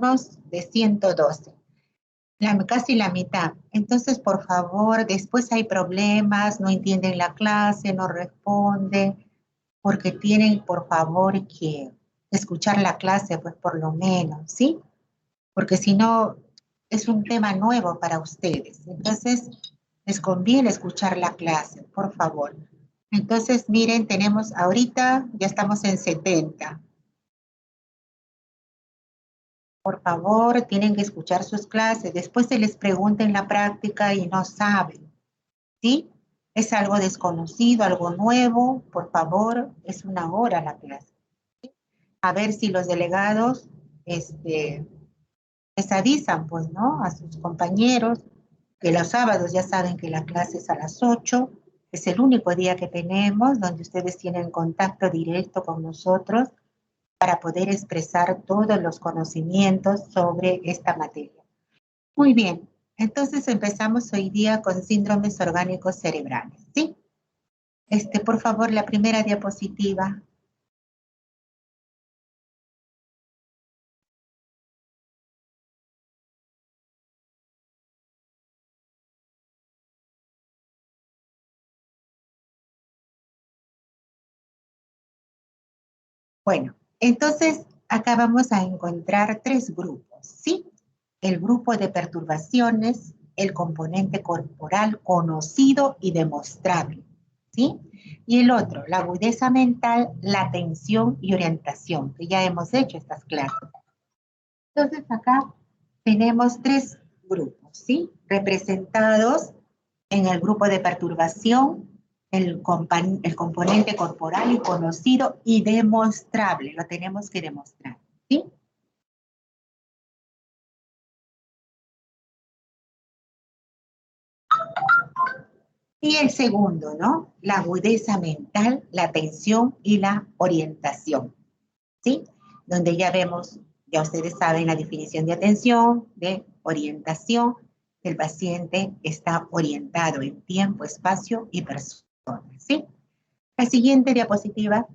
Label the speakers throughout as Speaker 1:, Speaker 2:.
Speaker 1: alumnos de 112. Casi la mitad. Entonces, por favor, después hay problemas, no entienden la clase, no responden, porque tienen, por favor, que escuchar la clase, pues por lo menos, ¿sí? Porque si no, es un tema nuevo para ustedes. Entonces, les conviene escuchar la clase, por favor. Entonces, miren, tenemos ahorita, ya estamos en 70. Por favor, tienen que escuchar sus clases. Después se les pregunta en la práctica y no saben, ¿sí? Es algo desconocido, algo nuevo. Por favor, es 1 hora la clase. A ver si los delegados les avisan, pues, ¿no? A sus compañeros que los sábados ya saben que la clase es a las 8. Es el único día que tenemos donde ustedes tienen contacto directo con nosotros para poder expresar todos los conocimientos sobre esta materia. Muy bien, entonces empezamos hoy día con síndromes orgánicos cerebrales, ¿sí? Por favor, la primera diapositiva. Bueno, entonces acá vamos a encontrar 3 grupos, ¿sí? El grupo de perturbaciones, el componente corporal conocido y demostrable, ¿sí? Y el otro, la agudeza mental, la atención y orientación, que ya hemos hecho estas clases. Entonces acá tenemos 3 grupos, ¿sí? Representados en el grupo de perturbación, el componente corporal y conocido y demostrable, lo tenemos que demostrar, ¿sí? Y el segundo, ¿no? La agudeza mental, la atención y la orientación, ¿sí? Donde ya vemos, ya ustedes saben la definición de atención, de orientación. El paciente está orientado en tiempo, espacio y personas, ¿sí? La siguiente diapositiva.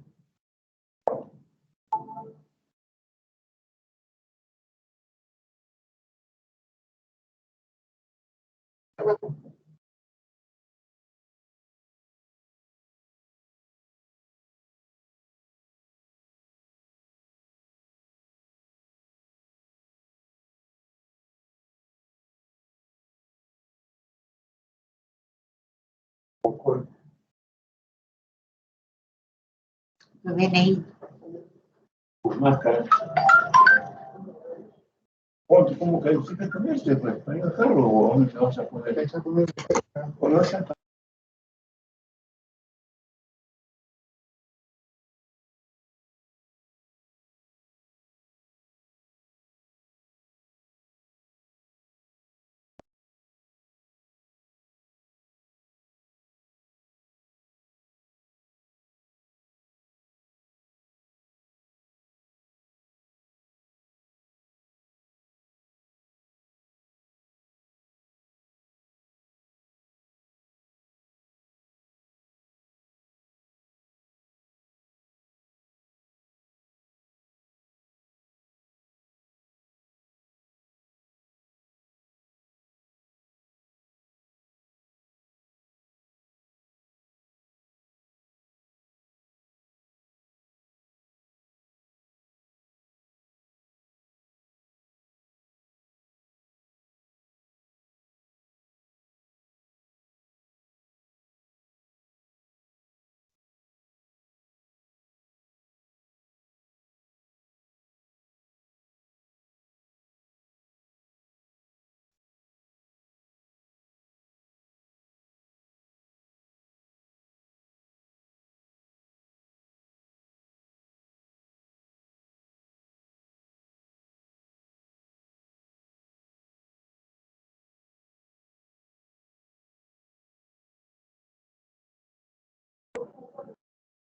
Speaker 1: Lo ven ahí.
Speaker 2: Máscara. Ponte, ¿cómo que usted te cambiaste? ¿Para ir a dejarlo o dónde te vas a poner? ¿O lo vas a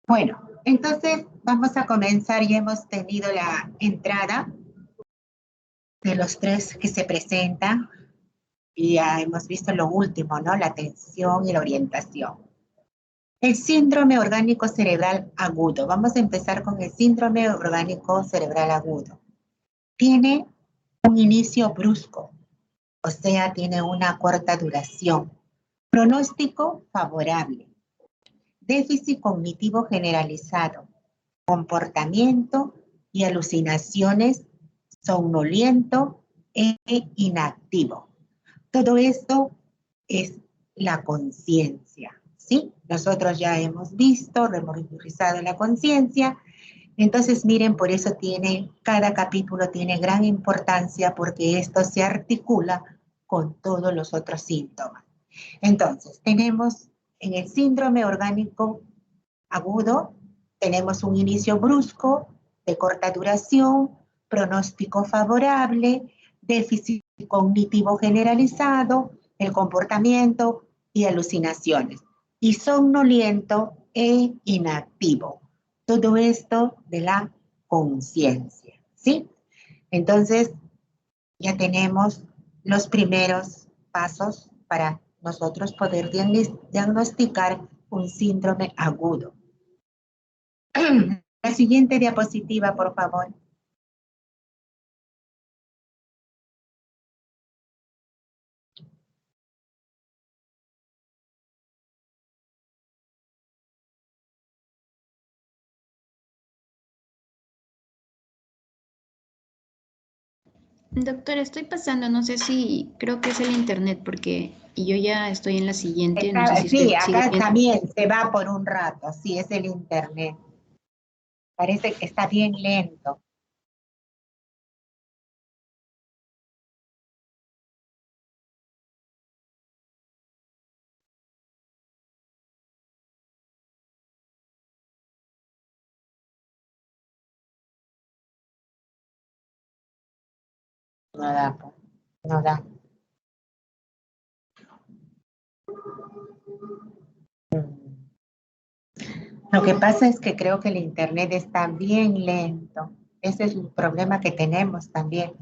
Speaker 1: Bueno, entonces vamos a comenzar. Ya hemos tenido la entrada de los 3 que se presentan y ya hemos visto lo último, ¿no? La atención y la orientación. El síndrome orgánico cerebral agudo. Vamos a empezar con el síndrome orgánico cerebral agudo. Tiene Un inicio brusco, o sea, tiene una corta duración. Pronóstico favorable. Déficit cognitivo generalizado. Comportamiento y alucinaciones, somnoliento e inactivo. Todo esto es la conciencia, ¿sí? Nosotros ya hemos visto, remotorizado la conciencia. Entonces, miren, por eso cada capítulo tiene gran importancia porque esto se articula con todos los otros síntomas. Entonces, tenemos en el síndrome orgánico agudo, tenemos un inicio brusco, de corta duración, pronóstico favorable, déficit cognitivo generalizado, el comportamiento y alucinaciones, y somnoliento e inactivo. Todo esto de la conciencia, ¿sí? Entonces, ya tenemos los primeros pasos para nosotros poder diagnosticar un síndrome agudo. La siguiente diapositiva, por favor.
Speaker 3: Doctora, estoy pasando, no sé si creo que es el internet porque yo ya estoy en la siguiente, no sé si
Speaker 1: Sí,
Speaker 3: usted sigue
Speaker 1: acá
Speaker 3: viendo.
Speaker 1: también se va por un rato, sí, es el internet. Parece que está bien lento. No da, no da. Lo que pasa es que creo que el internet está bien lento. Ese es el problema que tenemos también.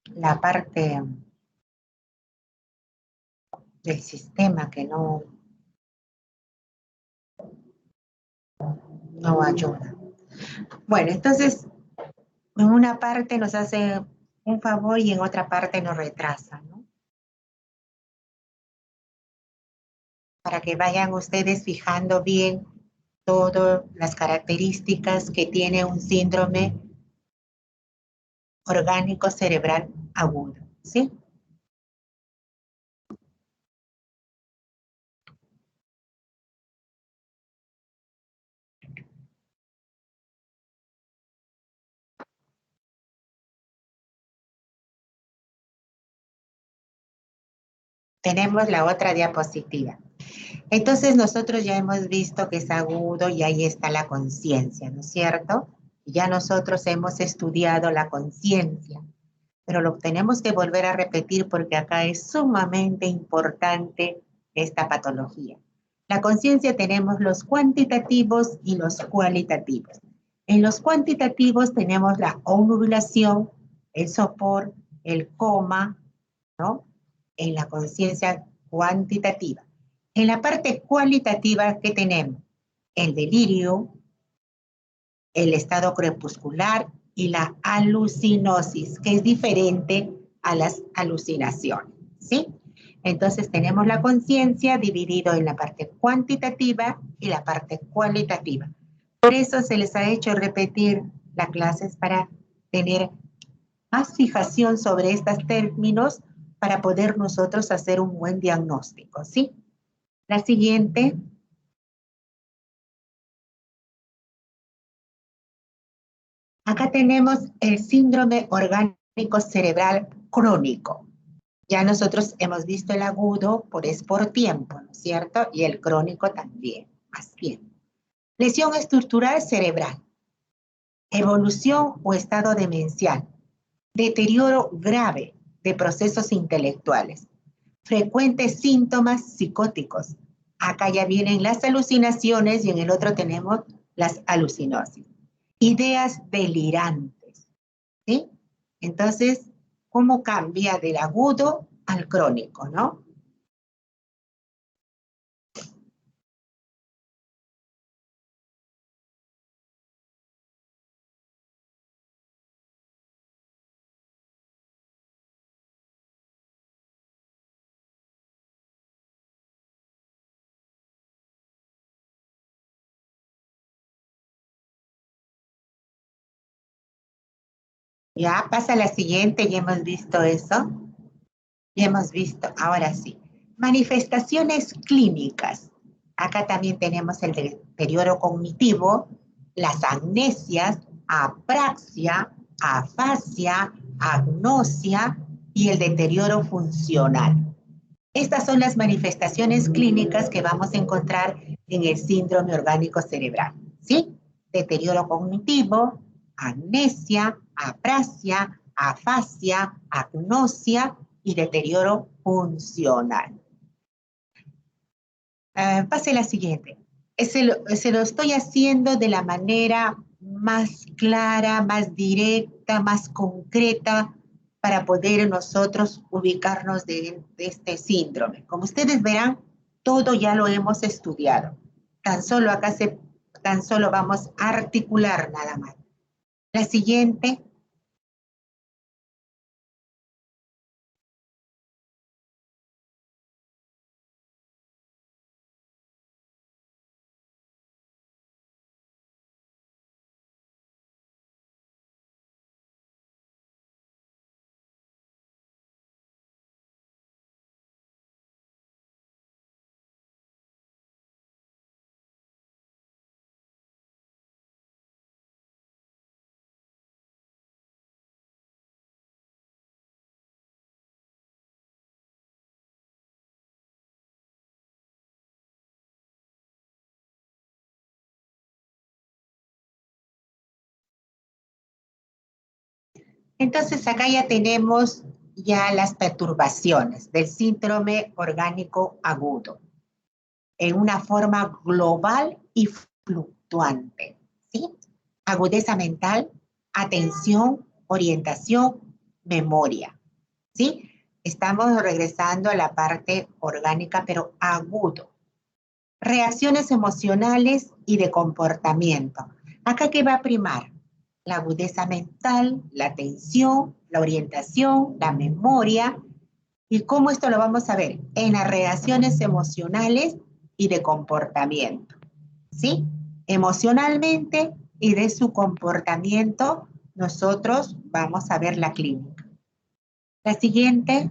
Speaker 1: La parte del sistema que no ayuda. Bueno, entonces, en una parte nos hace un favor y en otra parte nos retrasa, ¿no? Para que vayan ustedes fijando bien todas las características que tiene un síndrome orgánico cerebral agudo, ¿sí? Tenemos la otra diapositiva. Entonces nosotros ya hemos visto que es agudo y ahí está la conciencia, ¿no es cierto? Ya nosotros hemos estudiado la conciencia, pero lo tenemos que volver a repetir porque acá es sumamente importante esta patología. La conciencia tenemos los cuantitativos y los cualitativos. En los cuantitativos tenemos la onubulación, el sopor, el coma, ¿no? En la conciencia cuantitativa. En la parte cualitativa, ¿qué tenemos? El delirio, el estado crepuscular y la alucinosis, que es diferente a las alucinaciones, ¿sí? Entonces tenemos la conciencia dividido en la parte cuantitativa y la parte cualitativa. Por eso se les ha hecho repetir las clases para tener más fijación sobre estos términos para poder nosotros hacer un buen diagnóstico, ¿sí? La siguiente. Acá tenemos el síndrome orgánico cerebral crónico. Ya nosotros hemos visto el agudo, es por tiempo, ¿no es cierto? Y el crónico también, más bien. Lesión estructural cerebral, evolución o estado demencial, deterioro grave de procesos intelectuales, frecuentes síntomas psicóticos. Acá ya vienen las alucinaciones y en el otro tenemos las alucinosis. Ideas delirantes, ¿sí? Entonces, ¿cómo cambia del agudo al crónico, no? Ya, pasa a la siguiente, ya hemos visto eso. Ya hemos visto, ahora sí. Manifestaciones clínicas. Acá también tenemos el deterioro cognitivo, las amnesias, apraxia, afasia, agnosia y el deterioro funcional. Estas son las manifestaciones clínicas que vamos a encontrar en el síndrome orgánico cerebral, ¿sí? Deterioro cognitivo, amnesia, apraxia, afasia, agnosia y deterioro funcional. Pase la siguiente. Se lo estoy haciendo de la manera más clara, más directa, más concreta para poder nosotros ubicarnos de este síndrome. Como ustedes verán, todo ya lo hemos estudiado. Tan solo vamos a articular nada más. La siguiente. Entonces acá ya tenemos ya las perturbaciones del síndrome orgánico agudo en una forma global y fluctuante, ¿sí? Agudeza mental, atención, orientación, memoria, ¿sí? Estamos regresando a la parte orgánica, pero agudo. Reacciones emocionales y de comportamiento. ¿Acá qué va a primar? La agudeza mental, la atención, la orientación, la memoria. ¿Y cómo esto lo vamos a ver? En las reacciones emocionales y de comportamiento. ¿Sí? Emocionalmente y de su comportamiento, nosotros vamos a ver la clínica. La siguiente.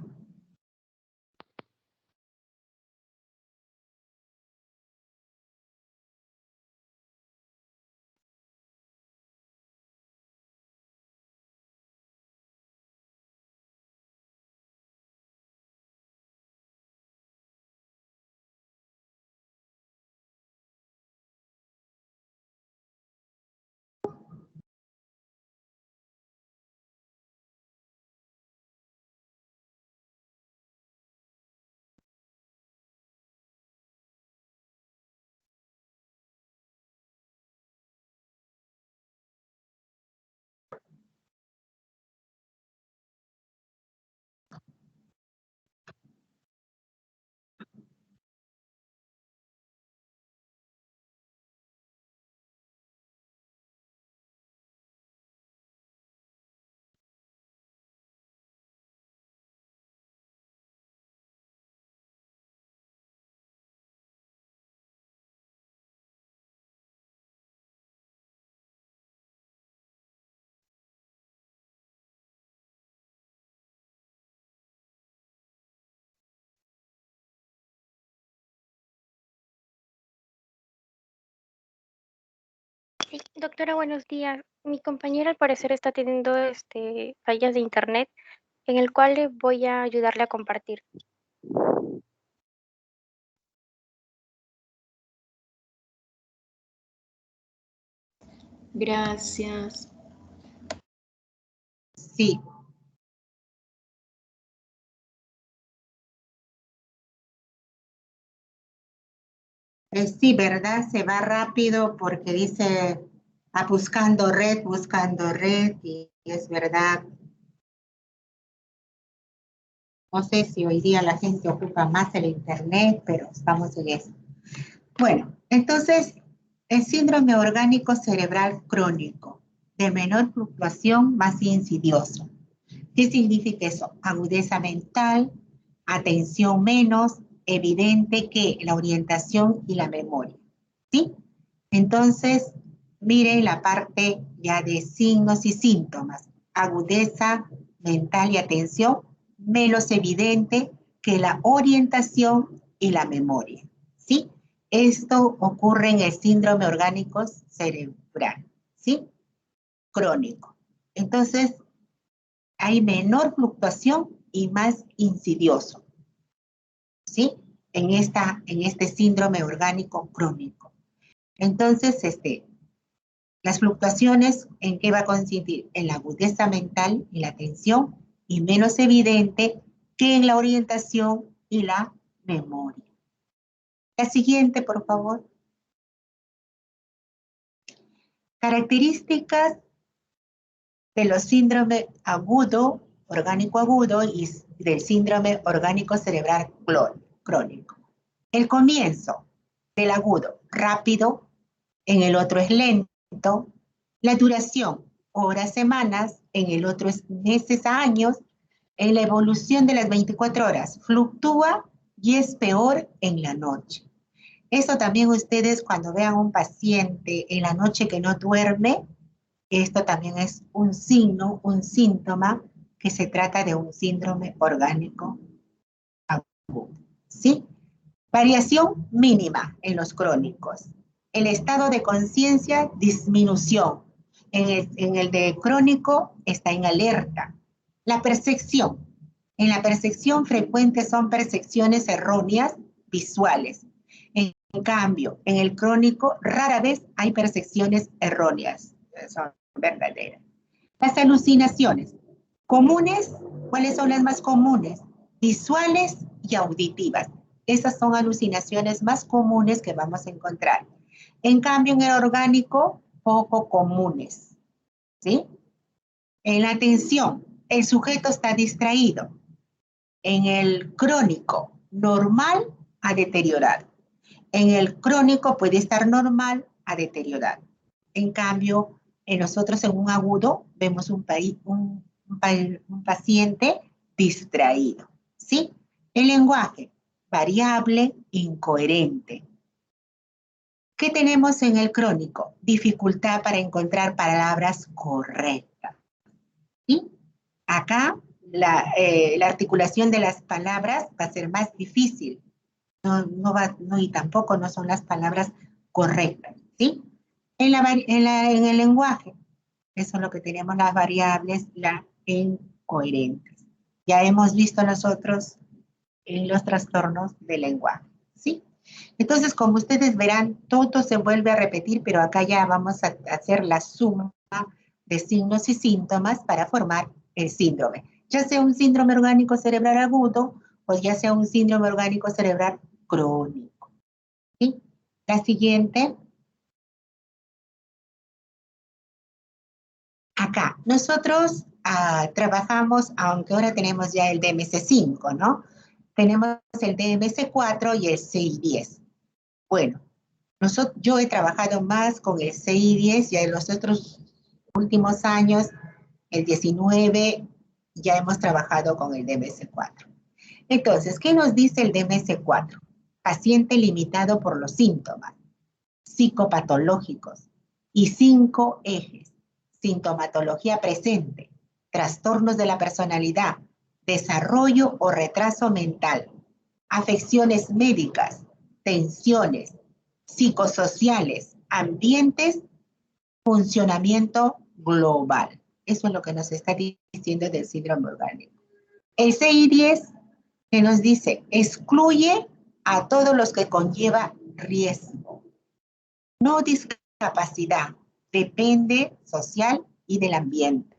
Speaker 4: Sí, doctora, buenos días. Mi compañera al parecer está teniendo fallas de internet en el cual le voy a ayudarle a compartir.
Speaker 3: Gracias.
Speaker 1: Sí. Sí, ¿verdad? Se va rápido porque dice buscando red, y es verdad. No sé si hoy día la gente ocupa más el internet, pero estamos en eso. Bueno, entonces, el síndrome orgánico cerebral crónico, de menor fluctuación, más insidioso. ¿Qué significa eso? Agudeza mental, atención menos, evidente que la orientación y la memoria. ¿Sí? Entonces, miren la parte ya de signos y síntomas. agudeza mental y atención, menos evidente que la orientación y la memoria, ¿sí? Esto ocurre en el síndrome orgánico cerebral, ¿sí? Crónico. Entonces, hay menor fluctuación y más insidioso, ¿sí? En este síndrome orgánico crónico. Entonces, las fluctuaciones, ¿en qué va a consistir? En la agudeza mental y la atención, y menos evidente que en la orientación y la memoria. La siguiente, por favor. Características de los síndromes agudo, orgánico agudo, y del síndrome orgánico cerebral crónico. El comienzo del agudo, rápido, en el otro es lento. La duración, horas, semanas, en el otro es meses a años. En la evolución de las 24 horas fluctúa y es peor en la noche. Eso también ustedes cuando vean un paciente en la noche que no duerme, esto también es un signo, un síntoma que se trata de un síndrome orgánico agudo, ¿sí? Variación mínima en los crónicos. El estado de conciencia, disminución. En el de crónico está en alerta. La percepción. En la percepción frecuente son percepciones erróneas visuales. En cambio, en el crónico rara vez hay percepciones erróneas. Son verdaderas. Las alucinaciones. Comunes, ¿cuáles son las más comunes? Visuales y auditivas. Esas son alucinaciones más comunes que vamos a encontrar. En cambio, en el orgánico, poco comunes, ¿sí? En la atención, el sujeto está distraído. En el crónico, normal a deteriorado. En el crónico puede estar normal a deteriorado. En cambio, en nosotros en un agudo vemos un paciente distraído, ¿sí? El lenguaje, variable, incoherente. ¿Qué tenemos en el crónico? Dificultad para encontrar palabras correctas, ¿sí? Acá la articulación de las palabras va a ser más difícil. Y tampoco no son las palabras correctas, ¿sí? En el lenguaje, eso es lo que tenemos, las variables, las incoherentes. Ya hemos visto nosotros en los trastornos del lenguaje, ¿sí? Entonces, como ustedes verán, todo se vuelve a repetir, pero acá ya vamos a hacer la suma de signos y síntomas para formar el síndrome. Ya sea un síndrome orgánico cerebral agudo o ya sea un síndrome orgánico cerebral crónico, ¿sí? La siguiente. Acá, nosotros trabajamos, aunque ahora tenemos ya el DMC5, ¿no? Tenemos el DMC4 y el CI10. Bueno, yo he trabajado más con el CI10 y en los otros últimos años, el 19, ya hemos trabajado con el DMC4. Entonces, ¿qué nos dice el DMC4? Paciente limitado por los síntomas psicopatológicos y 5 ejes. Sintomatología presente, trastornos de la personalidad, desarrollo o retraso mental, afecciones médicas, tensiones, psicosociales, ambientes, funcionamiento global. Eso es lo que nos está diciendo del síndrome orgánico. El CI10 que nos dice, excluye a todos los que conlleva riesgo. No discapacidad, depende social y del ambiente.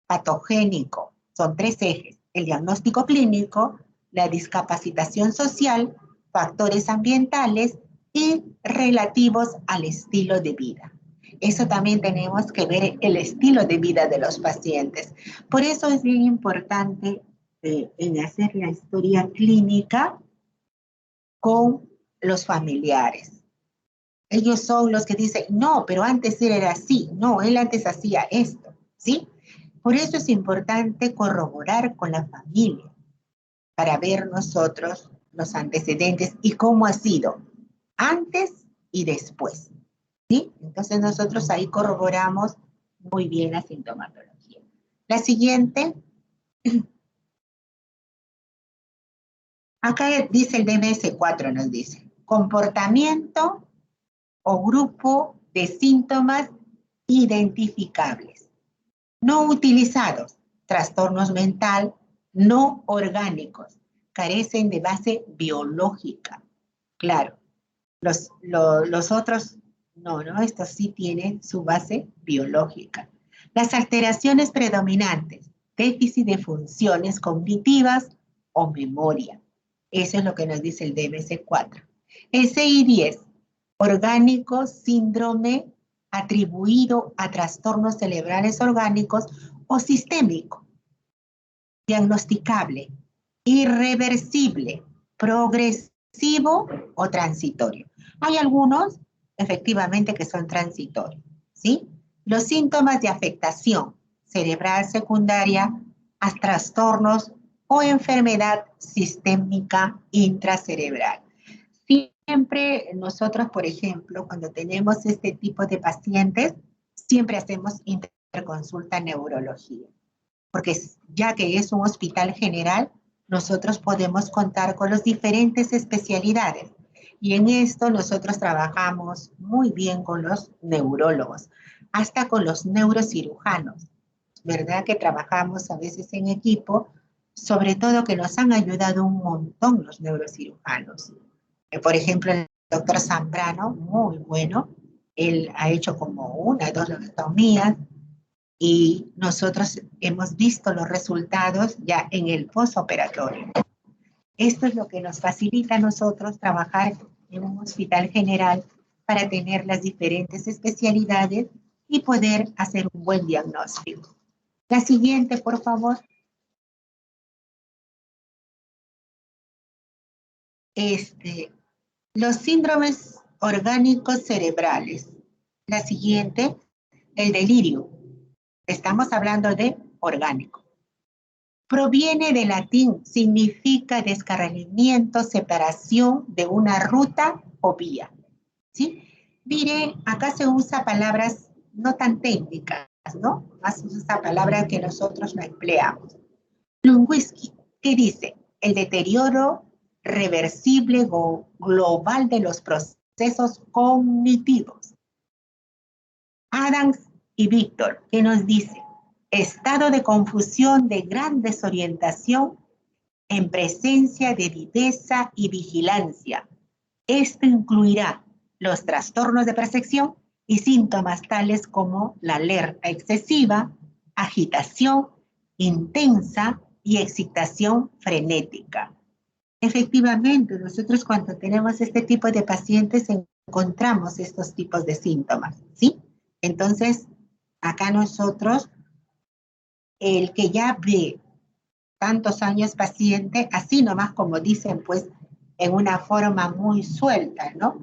Speaker 1: Patogénico, son 3 ejes. El diagnóstico clínico, la discapacitación social, factores ambientales y relativos al estilo de vida. Eso también tenemos que ver el estilo de vida de los pacientes. Por eso es bien importante en hacer la historia clínica con los familiares. Ellos son los que dicen, no, pero antes él era así, no, él antes hacía esto, ¿sí? Por eso es importante corroborar con la familia para ver nosotros los antecedentes y cómo ha sido antes y después, ¿sí? Entonces nosotros ahí corroboramos muy bien la sintomatología. La siguiente. Acá dice el DMS-4, nos dice, comportamiento o grupo de síntomas identificables, no utilizados, trastornos mental no orgánicos, carecen de base biológica. Claro, los otros no, estos sí tienen su base biológica. Las alteraciones predominantes, déficit de funciones cognitivas o memoria. Eso es lo que nos dice el DMS-4. El CI-10, orgánico, síndrome atribuido a trastornos cerebrales orgánicos o sistémico, diagnosticable, irreversible, progresivo o transitorio. Hay algunos, efectivamente, que son transitorios, ¿sí? Los síntomas de afectación cerebral secundaria a trastornos o enfermedad sistémica intracerebral. Siempre nosotros, por ejemplo, cuando tenemos este tipo de pacientes, siempre hacemos interconsulta neurología, porque ya que es un hospital general, nosotros podemos contar con las diferentes especialidades. Y en esto nosotros trabajamos muy bien con los neurólogos, hasta con los neurocirujanos, ¿verdad? Que trabajamos a veces en equipo, sobre todo que nos han ayudado un montón los neurocirujanos. Por ejemplo, el doctor Zambrano, muy bueno, él ha hecho como 1 o 2 lobotomías, y nosotros hemos visto los resultados ya en el postoperatorio. Esto es lo que nos facilita a nosotros trabajar en un hospital general para tener las diferentes especialidades y poder hacer un buen diagnóstico. La siguiente, por favor. Los síndromes orgánicos cerebrales. La siguiente, el delirio. Estamos hablando de orgánico. Proviene del latín, significa descarrilamiento, separación de una ruta o vía. ¿Sí? Mire, acá se usa palabras no tan técnicas, ¿no? Más usa palabras que nosotros no empleamos. Lunguisky, ¿qué dice? El deterioro reversible global de los procesos cognitivos. Adams y Víctor, ¿qué nos dice? Estado de confusión, de gran desorientación en presencia de viveza y vigilancia. Esto incluirá los trastornos de percepción y síntomas tales como la alerta excesiva, agitación intensa y excitación frenética. Efectivamente, nosotros cuando tenemos este tipo de pacientes encontramos estos tipos de síntomas, ¿sí? Entonces, acá nosotros, el que ya ve tantos años paciente, así nomás como dicen, pues, en una forma muy suelta, ¿no?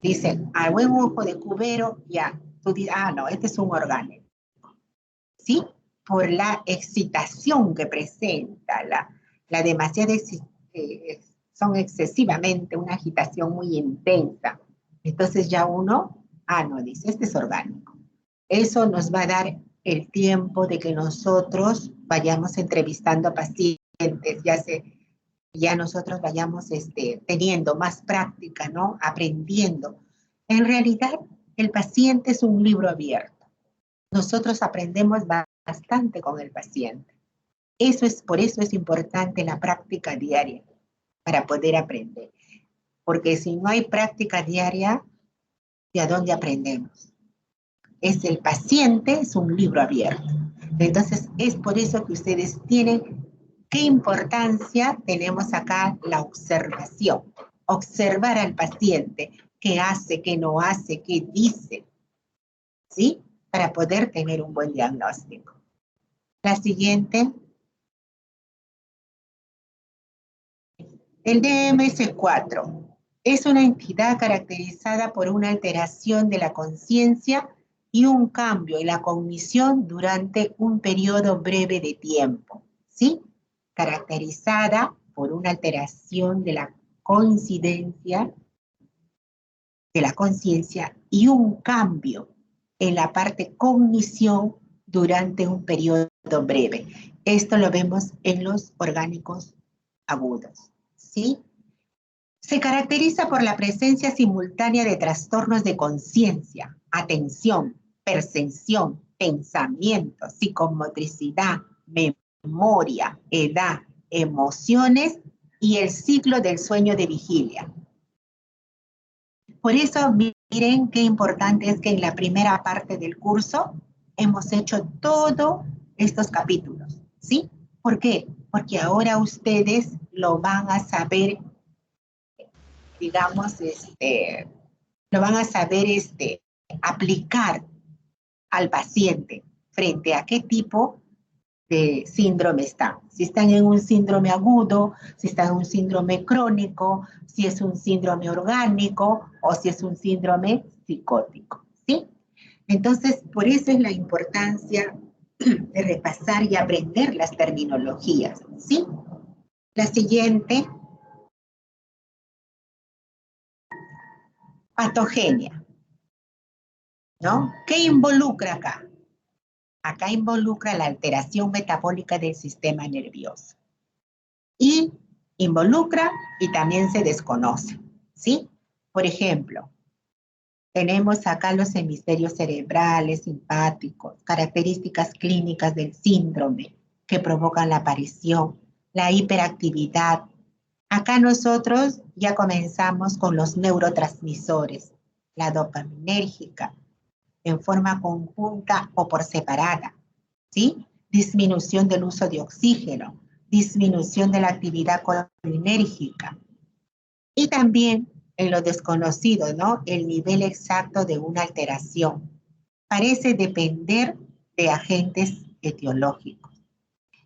Speaker 1: Dicen, a buen ojo de cubero, ya. Tú dices, no, este es un orgánico. ¿Sí? Por la excitación que presenta, la demasiada son excesivamente una agitación muy intensa. Entonces ya uno, no, dice, este es orgánico. Eso nos va a dar el tiempo de que nosotros vayamos entrevistando a pacientes, ya nosotros vayamos teniendo más práctica, ¿no? Aprendiendo. En realidad, el paciente es un libro abierto. Nosotros aprendemos bastante con el paciente. Por eso es importante la práctica diaria, para poder aprender. Porque si no hay práctica diaria, ¿de a dónde aprendemos? El paciente es un libro abierto. Entonces, es por eso que ustedes tienen, ¿qué importancia tenemos acá? La observación. Observar al paciente, qué hace, qué no hace, qué dice, ¿sí? Para poder tener un buen diagnóstico. La siguiente. El DMS-4 es una entidad caracterizada por una alteración de la conciencia y un cambio en la cognición durante un periodo breve de tiempo, ¿sí? Caracterizada por una alteración de la coincidencia, de la conciencia y un cambio en la parte cognición durante un periodo breve. Esto lo vemos en los orgánicos agudos, ¿sí? Se caracteriza por la presencia simultánea de trastornos de conciencia, atención, percepción, pensamiento, psicomotricidad, memoria, edad, emociones y el ciclo del sueño de vigilia. Por eso, miren qué importante es que en la primera parte del curso hemos hecho todos estos capítulos, ¿sí? ¿Por qué? Porque ahora ustedes lo van a saber, digamos, lo van a saber aplicar al paciente frente a qué tipo de síndrome están. Si están en un síndrome agudo, si están en un síndrome crónico, si es un síndrome orgánico o si es un síndrome psicótico, ¿sí? Entonces, por eso es la importancia de repasar y aprender las terminologías, ¿sí? La siguiente, patogenia, ¿no? ¿Qué involucra acá? Acá involucra la alteración metabólica del sistema nervioso. Y involucra y también se desconoce, ¿sí? Por ejemplo, tenemos acá los hemisferios cerebrales, simpáticos, características clínicas del síndrome que provocan la aparición, la hiperactividad. Acá nosotros ya comenzamos con los neurotransmisores, la dopaminérgica, en forma conjunta o por separada, ¿sí? Disminución del uso de oxígeno, disminución de la actividad colinérgica. Y también en lo desconocido, ¿no? El nivel exacto de una alteración. Parece depender de agentes etiológicos.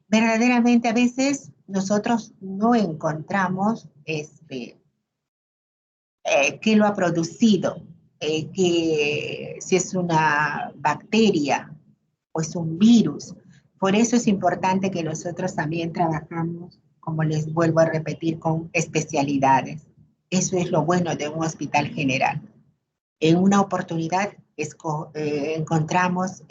Speaker 1: Verdaderamente a veces nosotros no encontramos qué lo ha producido, que si es una bacteria o es un virus. Por eso es importante que nosotros también trabajamos, como les vuelvo a repetir, con especialidades. Eso es lo bueno de un hospital general. En una oportunidad encontramos,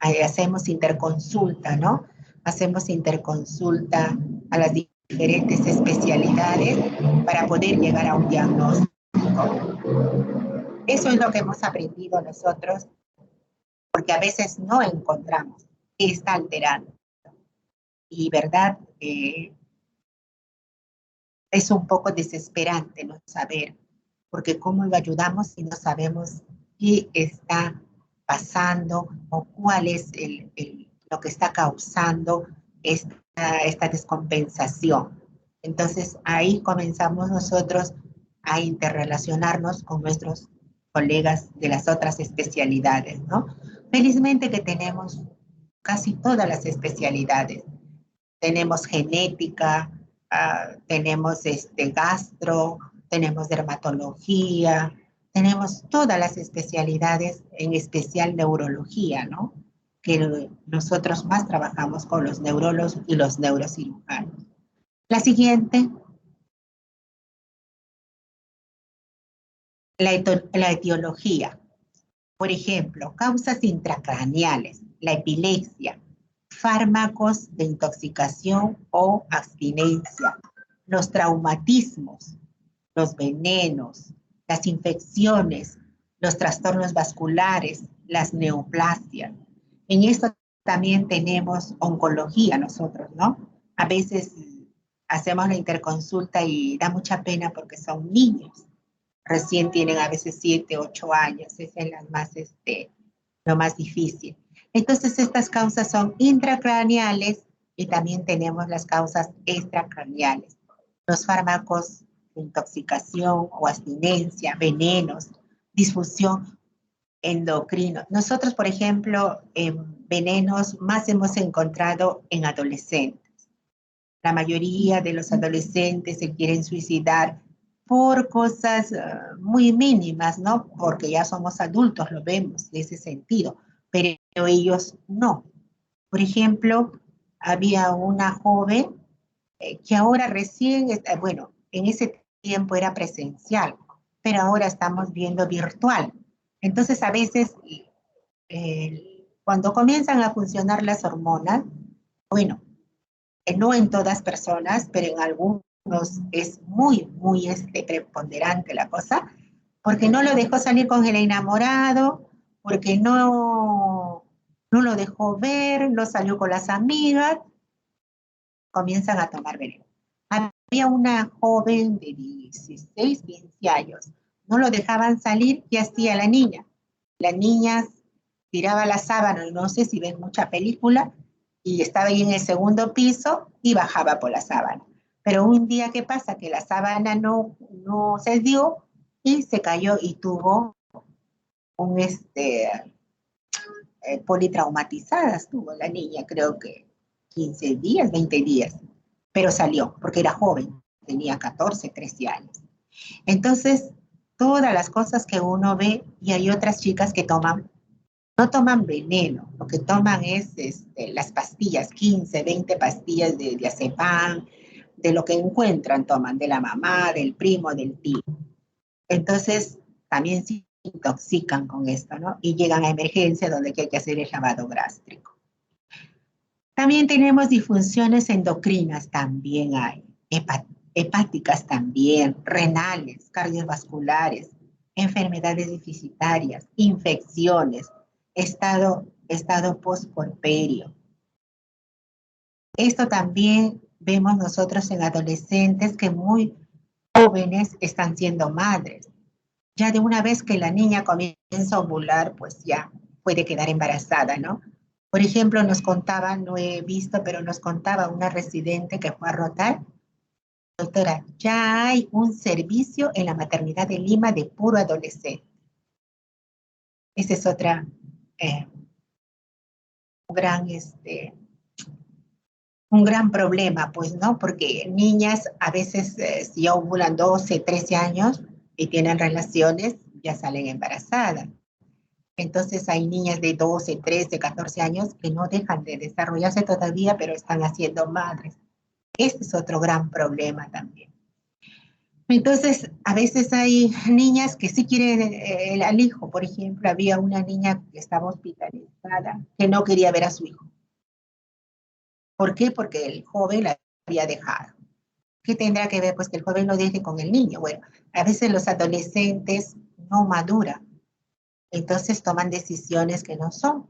Speaker 1: hacemos interconsulta, ¿no? Hacemos interconsulta a las diferentes especialidades para poder llegar a un diagnóstico. Eso es lo que hemos aprendido nosotros, porque a veces no encontramos qué está alterando. Y verdad, es un poco desesperante no saber, porque cómo lo ayudamos si no sabemos qué está pasando o cuál es lo que está causando esta descompensación. Entonces ahí comenzamos nosotros a interrelacionarnos con nuestros colegas de las otras especialidades, ¿no? Felizmente que tenemos casi todas las especialidades. Tenemos genética, tenemos gastro, tenemos dermatología, tenemos todas las especialidades, en especial neurología, ¿no? Que nosotros más trabajamos con los neurólogos y los neurocirujanos. La siguiente, la etiología. Por ejemplo, causas intracraneales, la epilepsia, fármacos de intoxicación o abstinencia, los traumatismos, los venenos, las infecciones, los trastornos vasculares, las neoplasias. En esto también tenemos oncología nosotros, ¿no? A veces hacemos la interconsulta y da mucha pena porque son niños. Recién tienen a veces 7, 8 años. Esa es lo más difícil. Entonces, estas causas son intracraneales y también tenemos las causas extracraneales. Los fármacos de intoxicación o abstinencia, venenos, disfunción endocrina. Nosotros, por ejemplo, venenos más hemos encontrado en adolescentes. La mayoría de los adolescentes se quieren suicidar por cosas muy mínimas, ¿no? Porque ya somos adultos, lo vemos de ese sentido, pero ellos no. Por ejemplo, había una joven que ahora recién, bueno, en ese tiempo era presencial, pero ahora estamos viendo virtual. Entonces, a veces Cuando comienzan a funcionar las hormonas, bueno, no en todas personas, pero en algunos es muy preponderante la cosa, porque no lo dejó salir con el enamorado, porque no lo dejó ver, no salió con las amigas, comienzan a tomar veneno. Había una joven de 16, 15 años, no lo dejaban salir, ¿qué hacía la niña? La niña tiraba la sábana, no sé si ven mucha película, y estaba ahí en el segundo piso y bajaba por la sábana. Pero un día, ¿qué pasa? Que la sábana no se dio y se cayó y tuvo un politraumatizadas, tuvo la niña, creo que 15 días, 20 días, pero salió porque era joven, tenía 14, 13 años. Entonces, todas las cosas que uno ve, y hay otras chicas que no toman veneno, lo que toman es las pastillas, 15, 20 pastillas de diazepam, de lo que encuentran toman, de la mamá, del primo, del tío. Entonces, también se intoxican con esto, ¿no? Y llegan a emergencia donde hay que hacer el lavado gástrico. También tenemos disfunciones endocrinas, también hay, hepáticas también, renales, cardiovasculares, enfermedades deficitarias, infecciones, estado postporperio. Esto también vemos nosotros en adolescentes que muy jóvenes están siendo madres. Ya de una vez que la niña comienza a ovular, pues ya puede quedar embarazada, ¿no? Por ejemplo, nos contaba, no he visto, pero nos contaba una residente que fue a rotar. Doctora, ya hay un servicio en la maternidad de Lima de puro adolescente. Esa es otra un gran problema, pues, ¿no? Porque niñas a veces, si ya ovulan 12, 13 años y tienen relaciones, ya salen embarazadas. Entonces hay niñas de 12, 13, 14 años que no dejan de desarrollarse todavía, pero están haciendo madres. Este es otro gran problema también. Entonces, a veces hay niñas que sí quieren al hijo. Por ejemplo, había una niña que estaba hospitalizada, que no quería ver a su hijo. ¿Por qué? Porque el joven la había dejado. ¿Qué tendrá que ver? Pues que el joven lo deje con el niño. Bueno, a veces los adolescentes no maduran, entonces toman decisiones que no son.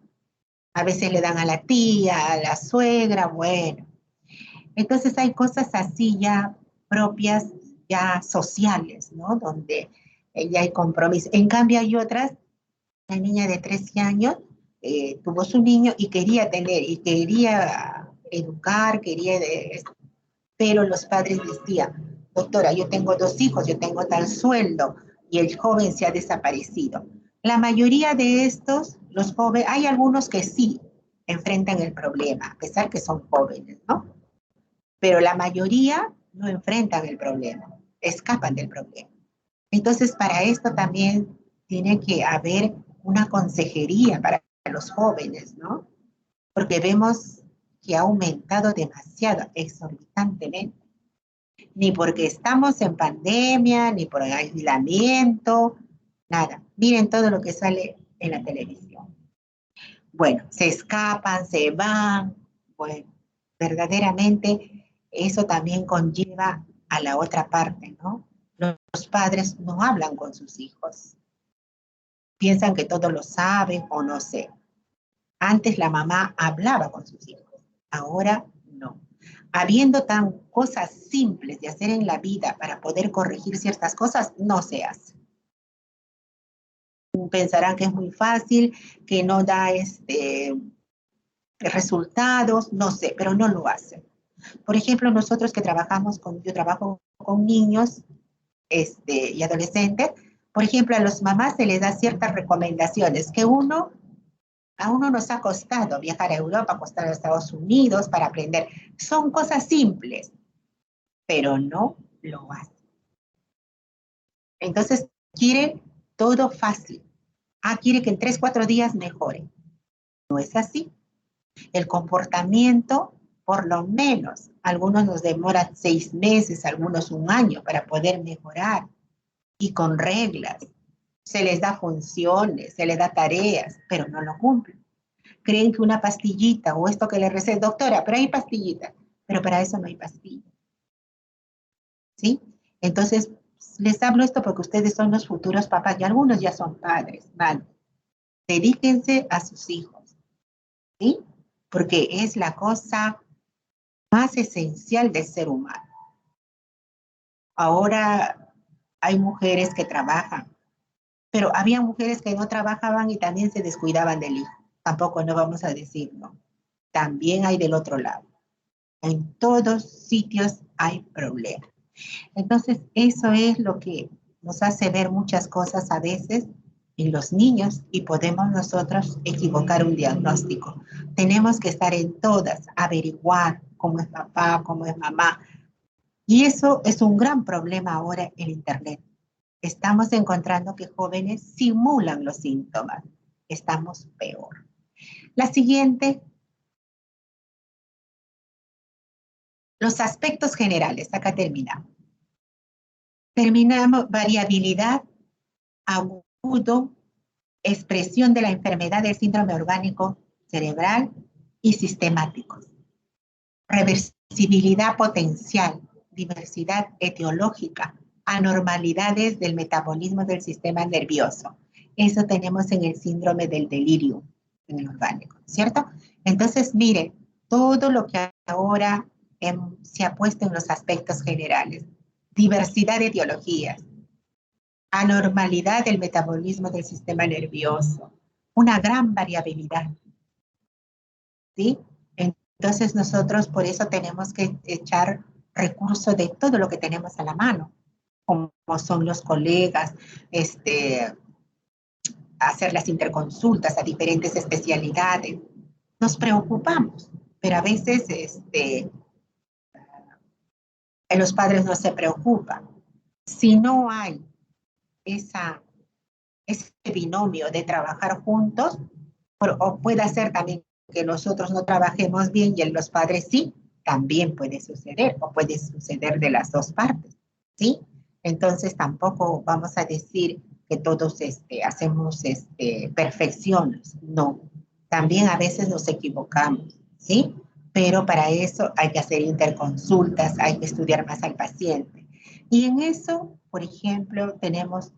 Speaker 1: A veces le dan a la tía, a la suegra, bueno. Entonces hay cosas así ya propias, ya sociales, ¿no? Donde ya hay compromiso. En cambio hay otras, la niña de 13 años tuvo su niño y quería educar, pero los padres decían, doctora, yo tengo 2 hijos, yo tengo tal sueldo, y el joven se ha desaparecido. La mayoría de estos, los jóvenes, hay algunos que sí enfrentan el problema, a pesar que son jóvenes, ¿no? Pero la mayoría no enfrentan el problema, escapan del problema. Entonces, para esto también tiene que haber una consejería para los jóvenes, ¿no? Porque vemos que ha aumentado demasiado, exorbitantemente. Ni porque estamos en pandemia, ni por aislamiento, nada. Miren todo lo que sale en la televisión. Bueno, se escapan, se van. Bueno, verdaderamente eso también conlleva a la otra parte, ¿no? Los padres no hablan con sus hijos. Piensan que todo lo saben o no sé. Antes la mamá hablaba con sus hijos, ahora no. Habiendo tan cosas simples de hacer en la vida para poder corregir ciertas cosas, no se hace. Pensarán que es muy fácil, que no da resultados, no sé, pero no lo hacen. Por ejemplo, nosotros que yo trabajo con niños y adolescentes, por ejemplo, a las mamás se les da ciertas recomendaciones que a uno nos ha costado viajar a Europa, costar a Estados Unidos para aprender. Son cosas simples, pero no lo hacen. Entonces, quiere todo fácil. Quiere que en 3, 4 días mejore. No es así. El comportamiento, por lo menos, algunos nos demoran 6 meses, algunos 1 año para poder mejorar. Y con reglas. Se les da funciones, se les da tareas, pero no lo cumplen. creen que una pastillita o esto que le recé, doctora, pero hay pastillita, pero para eso no hay pastilla. ¿Sí? Entonces, les hablo esto porque ustedes son los futuros papás y algunos ya son padres, ¿vale? Dedíquense a sus hijos, ¿sí? Porque es la cosa más esencial del ser humano. Ahora hay mujeres que trabajan, pero había mujeres que no trabajaban y también se descuidaban del hijo. Tampoco no vamos a decir, ¿no? También hay del otro lado. En todos sitios hay problemas. Entonces, eso es lo que nos hace ver muchas cosas a veces en los niños y podemos nosotros equivocar un diagnóstico. Tenemos que estar en todas, averiguar cómo es papá, cómo es mamá. Y eso es un gran problema ahora en Internet. Estamos encontrando que jóvenes simulan los síntomas. Estamos peor. La siguiente, los aspectos generales. Acá terminamos. Terminamos variabilidad, agudo, expresión de la enfermedad del síndrome orgánico cerebral y sistemáticos. Reversibilidad potencial, diversidad etiológica, anormalidades del metabolismo del sistema nervioso. Eso tenemos en el síndrome del delirio en el orgánico, ¿cierto? Entonces, mire, todo lo que ahora se ha puesto en los aspectos generales. Diversidad de etiologías, anormalidad del metabolismo del sistema nervioso, una gran variabilidad, ¿sí? Entonces nosotros por eso tenemos que echar recursos de todo lo que tenemos a la mano, como son los colegas, hacer las interconsultas a diferentes especialidades. Nos preocupamos, pero a veces los padres no se preocupan. Si no hay ese binomio de trabajar juntos, o puede ser también que nosotros no trabajemos bien y los padres sí, también puede suceder, o puede suceder de las dos partes, ¿sí? Entonces tampoco vamos a decir que todos hacemos perfecciones, no. También a veces nos equivocamos, ¿sí? Pero para eso hay que hacer interconsultas, hay que estudiar más al paciente. Y en eso, por ejemplo, tenemos,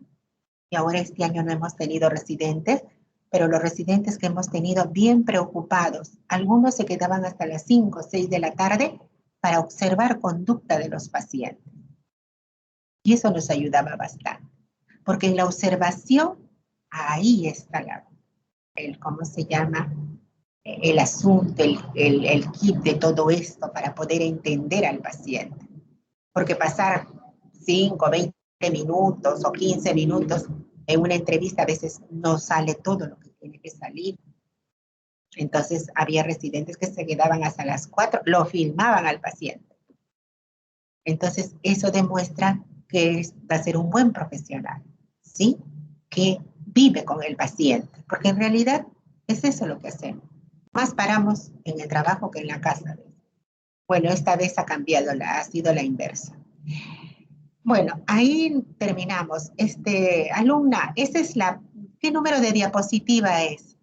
Speaker 1: y ahora este año no hemos tenido residentes, pero los residentes que hemos tenido bien preocupados, algunos se quedaban hasta las 5 o 6 de la tarde para observar conducta de los pacientes. Y eso nos ayudaba bastante, porque en la observación, ahí está ¿cómo se llama? El asunto, el kit de todo esto para poder entender al paciente. Porque pasar 5, 20 minutos o 15 minutos en una entrevista a veces no sale todo lo que tiene que salir. Entonces había residentes que se quedaban hasta las 4, lo filmaban al paciente. Entonces eso demuestra que va a ser un buen profesional, ¿sí? Que vive con el paciente, porque en realidad es eso lo que hacemos. Más paramos en el trabajo que en la casa. Bueno, esta vez ha cambiado, ha sido la inversa. Bueno, ahí terminamos. Alumna, esa es ¿qué número de diapositiva es?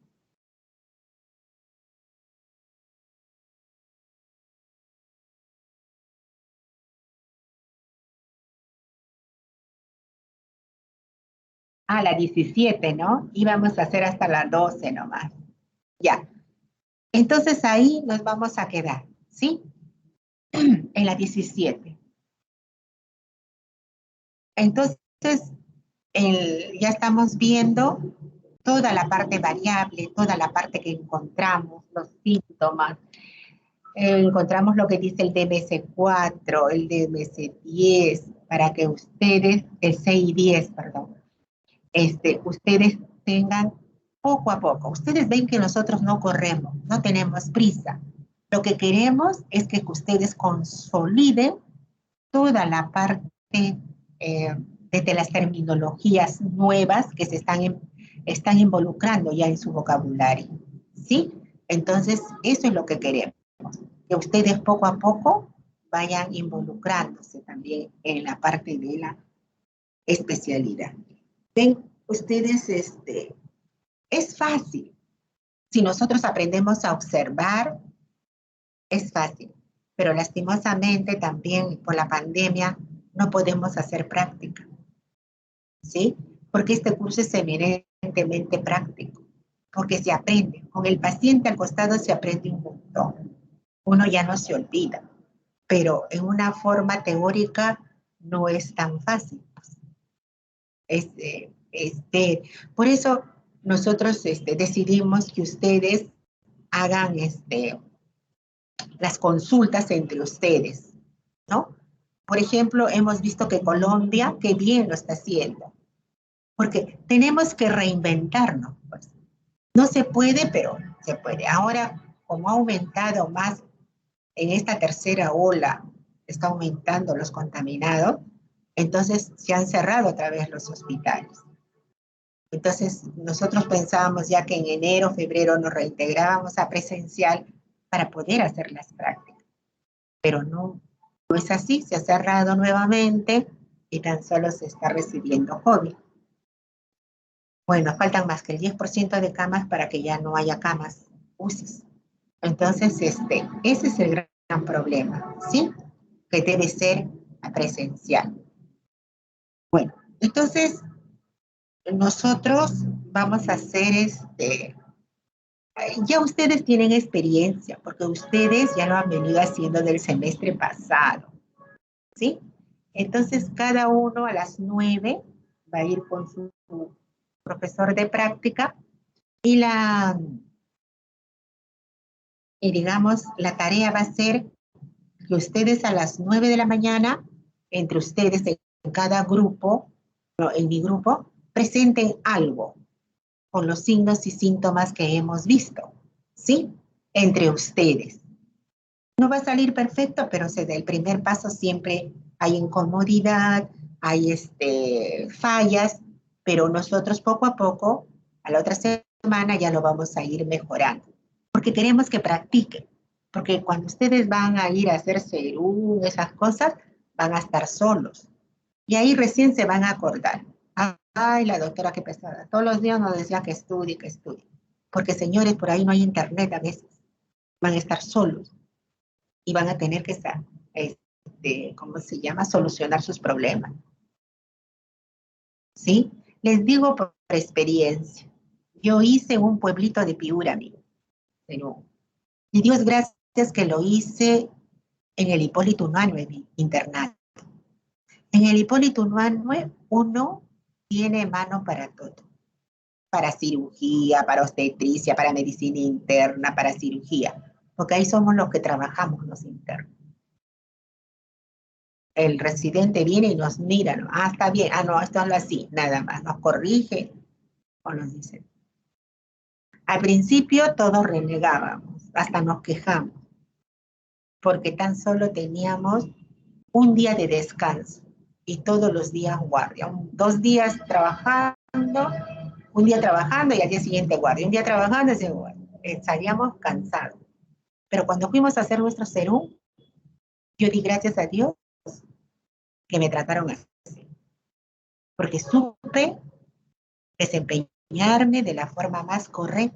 Speaker 1: Ah, la 17, ¿no? Íbamos a hacer hasta la 12 nomás. Ya. Entonces ahí nos vamos a quedar, ¿sí? En la 17. Entonces, ya estamos viendo toda la parte variable, toda la parte que encontramos, los síntomas. Encontramos lo que dice el DMS4, el DMS10, para que ustedes, el CI10, perdón, ustedes tengan poco a poco. Ustedes ven que nosotros no corremos, no tenemos prisa. Lo que queremos es que ustedes consoliden toda la parte desde las terminologías nuevas que se están involucrando ya en su vocabulario, ¿sí? Entonces, eso es lo que queremos, que ustedes poco a poco vayan involucrándose también en la parte de la especialidad. Ven, ustedes, es fácil, Si nosotros aprendemos a observar, es fácil, pero lastimosamente también por la pandemia no podemos hacer práctica, ¿sí? Porque este curso es eminentemente práctico, porque se aprende. Con el paciente al costado se aprende un montón. Uno ya no se olvida, pero en una forma teórica no es tan fácil. Por eso nosotros decidimos que ustedes hagan las consultas entre ustedes, ¿no? Por ejemplo, hemos visto que Colombia, qué bien lo está haciendo, porque tenemos que reinventarnos, pues. No se puede, pero se puede. Ahora, como ha aumentado más en esta tercera ola, está aumentando los contaminados, entonces se han cerrado otra vez los hospitales. Entonces, nosotros pensábamos ya que en enero, febrero nos reintegrábamos a presencial para poder hacer las prácticas. Pero no es así, se ha cerrado nuevamente y tan solo se está recibiendo COVID. Bueno, faltan más que el 10% de camas para que ya no haya camas UCI. Entonces, ese es el gran problema, ¿sí? Que debe ser presencial. Bueno, entonces, nosotros vamos a hacer ya ustedes tienen experiencia, porque ustedes ya lo han venido haciendo del semestre pasado, ¿sí? Entonces, cada uno a las 9 va a ir con su profesor de práctica y digamos, la tarea va a ser que ustedes a las 9 de la mañana, entre ustedes en cada grupo, en mi grupo, presenten algo con los signos y síntomas que hemos visto, ¿sí? Entre ustedes. No va a salir perfecto, pero se da el primer paso, siempre hay incomodidad, hay fallas, pero nosotros poco a poco, a la otra semana ya lo vamos a ir mejorando, porque queremos que practiquen, porque cuando ustedes van a ir a hacer serum, esas cosas, van a estar solos, y ahí recién se van a acordar. Ay, la doctora qué pesada, todos los días nos decía que estudie, porque señores, por ahí no hay internet a veces, van a estar solos, y van a tener que estar, ¿cómo se llama? Solucionar sus problemas. ¿Sí? Les digo por experiencia. Yo hice un pueblito de Piura, amigo. Pero, y Dios gracias que lo hice en el Hipólito Unanue internado. En el Hipólito Unanue uno tiene mano para todo. Para cirugía, para obstetricia, para medicina interna, para cirugía. Porque ahí somos los que trabajamos los internos. El residente viene y nos mira, ¿no? Ah, está bien, no, esto es así, nada más, nos corrige o nos dice. Al principio todos renegábamos, hasta nos quejamos, porque tan solo teníamos un día de descanso y todos los días guardia, 2 días trabajando, un día trabajando y al día siguiente guardia, un día trabajando y guardia. Salíamos cansados. Pero cuando fuimos a hacer nuestro serum, yo di gracias a Dios que me trataron así, porque supe desempeñarme de la forma más correcta